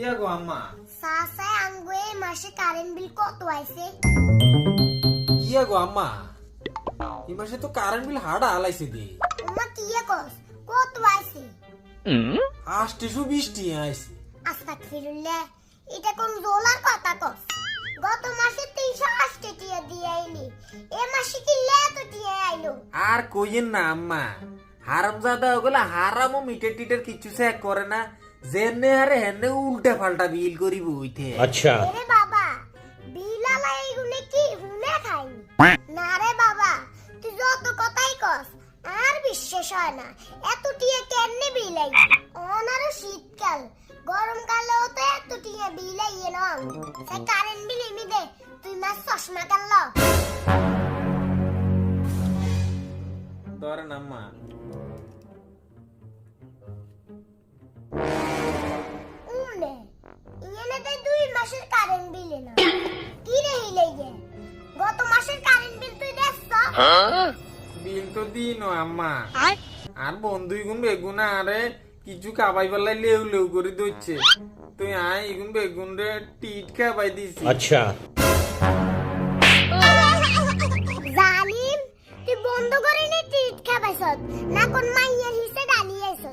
ইয়া গো আম্মা সাসা আঙ্গু এই মাসে কারেন্ট বিল কত আইছে? ইয়া গো আম্মা এই মাসে তো কারেন্ট বিল হাড়া আলাইছে দি আম্মা কি কস কত আইছে? 820 টি আইছে। আস্তাগফিরুল্লাহ, এটা কোন ডলার কথা কস? গত মাসে 380 টিয়া দিয়ে আইলি, এই মাসে কি এত টিয়া আইলো? আর কইেন না আম্মা, হারামজাদা ওগুলা হারামও মিটার টিটার কিছু চেক করে না, যেনে হারে হেনে উল্টা পাল্টা বিল করিব হইতে। আচ্ছা আরে বাবা, বিল আলা এইগুলো কি হুনে খাইনি? না রে বাবা, তুই যত কথাই কস আর বিশ্বাস হয় না। এত টিয়া কেমনে বিল আইছে? অনারো শীতকাল, গরমকালেও তো এত টিয়া বিল আইয়ে না। সে কারেন্ট বিল এমি দে, তুই মাস চশমা কাল ধরেন আম্মা। উমনে ইয়েনে তো 2 মাসের কারেন্ট বিল না। কি রে হিলাইয়ে? গত মাসের কারেন্ট বিল তুই দেখছ? বিল তো দিনো আম্মা, আর বন্ধুই গুন বেগুন আরে কিছু খাবাই বেলায় লেউ লেউ করে দিচ্ছে, তুই আয় এগুন বেগুন রে টিট খাবাই দিছি। আচ্ছা জালিম, তুই বন্ধ করে নি টিট খাবাইছ না কোন মাইয়ের হিসে ডালিয়েছ?